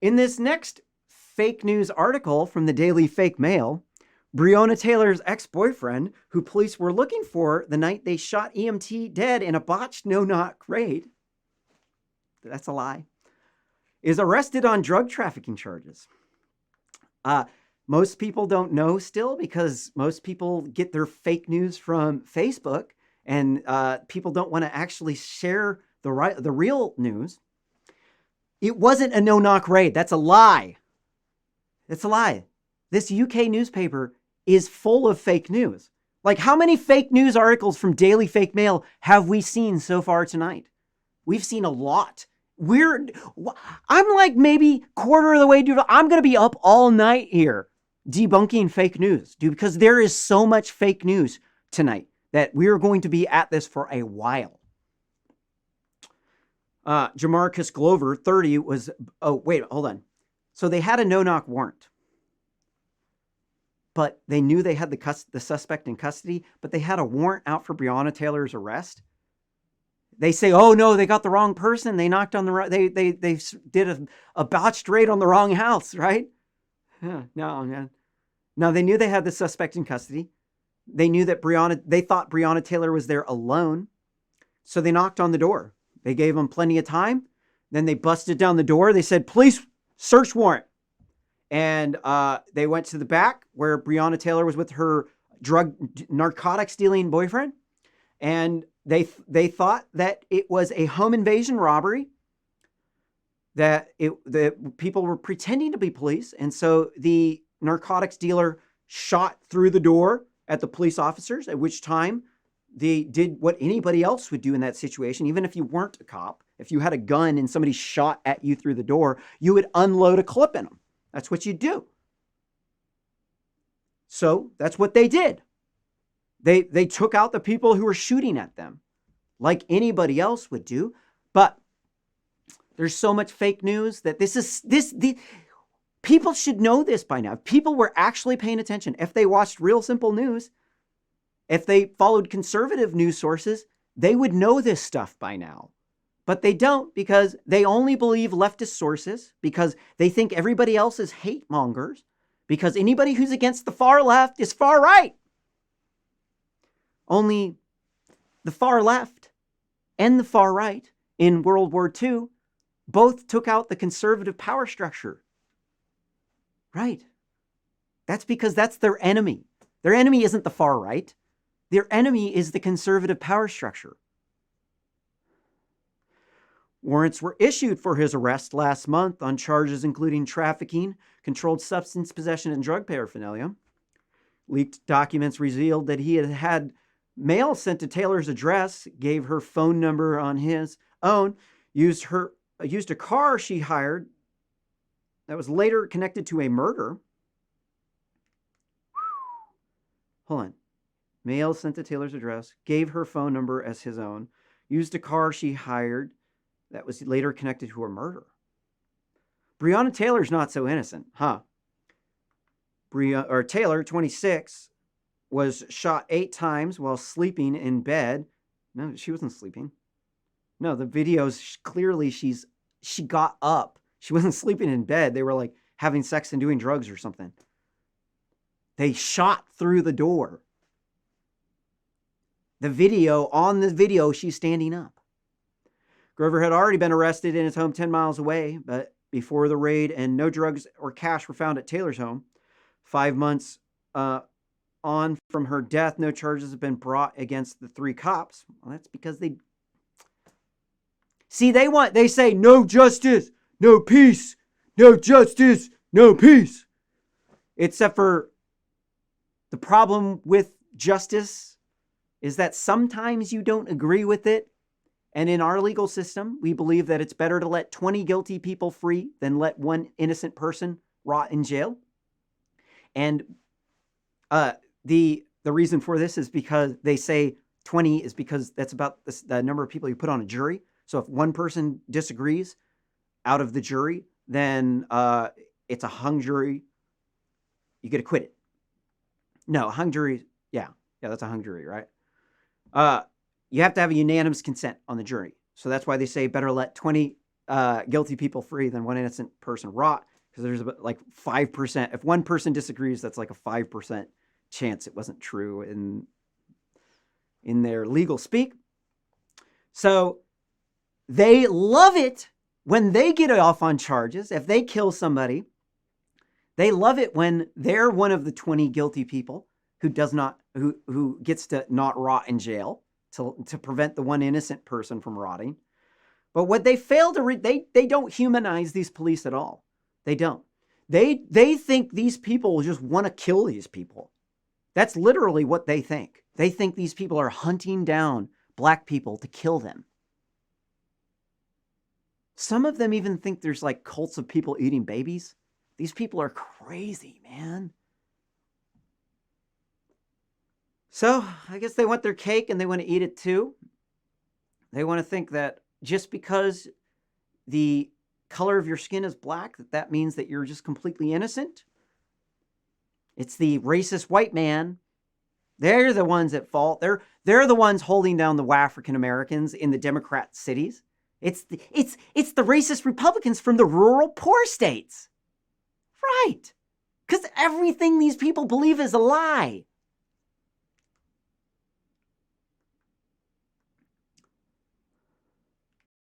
In this next fake news article from the Daily Fake Mail, Breona Taylor's ex-boyfriend, who police were looking for the night they shot EMT dead in a botched no-knock raid, that's a lie, is arrested on drug trafficking charges. Most people don't know still because most people get their fake news from Facebook, and people don't want to actually share the real news. It wasn't a no-knock raid. That's a lie. It's a lie. This UK newspaper is full of fake news. Like, how many fake news articles from Daily Fake Mail have we seen so far tonight? We've seen a lot. I'm like maybe quarter of the way, dude. I'm going to be up all night here debunking fake news, dude, because there is so much fake news tonight that we're going to be at this for a while. Jamarcus Glover, 30, was... Oh, wait, hold on. So they had a no-knock warrant. But they knew they had the suspect in custody, but they had a warrant out for Breonna Taylor's arrest. They say, oh, no, they got the wrong person. They knocked on the... They did a botched raid on the wrong house, right? No, man. No, they knew they had the suspect in custody. They knew that they thought Breonna Taylor was there alone. So they knocked on the door. They gave them plenty of time. Then they busted down the door. They said, police, search warrant. And they went to the back where Breonna Taylor was with her narcotics dealing boyfriend. And they thought that it was a home invasion robbery, that the people were pretending to be police. And so the narcotics dealer shot through the door at the police officers, at which time they did what anybody else would do in that situation. Even if you weren't a cop, if you had a gun and somebody shot at you through the door, you would unload a clip in them. That's what you do. So that's what they did. They took out the people who were shooting at them like anybody else would do. But there's so much fake news that people should know this by now. If people were actually paying attention, if they watched Real Simple News, if they followed conservative news sources, they would know this stuff by now. But they don't, because they only believe leftist sources, because they think everybody else is hate mongers, because anybody who's against the far left is far right. Only the far left and the far right in World War II both took out the conservative power structure. Right. That's because that's their enemy. Their enemy isn't the far right. Their enemy is the conservative power structure. Warrants were issued for his arrest last month on charges including trafficking, controlled substance possession, and drug paraphernalia. Leaked documents revealed that he had mail sent to Taylor's address, gave her phone number on his own, used a car she hired that was later connected to a murder. Hold on. Mail sent to Taylor's address, gave her phone number as his own, used a car she hired that was later connected to a murder. Breonna Taylor's not so innocent, huh? Taylor, 26, was shot 8 times while sleeping in bed. No, she wasn't sleeping. No, the videos clearly she got up. She wasn't sleeping in bed. They were like having sex and doing drugs or something. They shot through the door. On the video, she's standing up. Grover had already been arrested in his home 10 miles away, but before the raid, and no drugs or cash were found at Taylor's home. 5 months on from her death, no charges have been brought against the 3 cops. Well, that's because they say no justice, no peace, no justice, no peace. Except for the problem with justice is that sometimes you don't agree with it. And in our legal system, we believe that it's better to let 20 guilty people free than let 1 innocent person rot in jail. And the reason for this is because they say 20 is because that's about the number of people you put on a jury. So if 1 person disagrees out of the jury, then it's a hung jury. You get acquitted. No, a hung jury. Yeah, that's a hung jury, right? You have to have a unanimous consent on the jury. So that's why they say better let 20 guilty people free than one innocent person rot, because there's about like 5%. If one person disagrees, that's like a 5% chance it wasn't true in their legal speak. So they love it when they get off on charges. If they kill somebody, they love it when they're one of the 20 guilty people who gets to not rot in jail to prevent the one innocent person from rotting. But what they fail to they don't humanize these police at all. They don't. They think these people just want to kill these people. That's literally what they think. They think these people are hunting down black people to kill them. Some of them even think there's like cults of people eating babies. These people are crazy, man. So I guess they want their cake and they want to eat it too. They want to think that just because the color of your skin is black, that means that you're just completely innocent. It's the racist white man. They're the ones at fault. They're the ones holding down the African Americans in the Democrat cities. It's the racist Republicans from the rural poor states. Right. Because everything these people believe is a lie.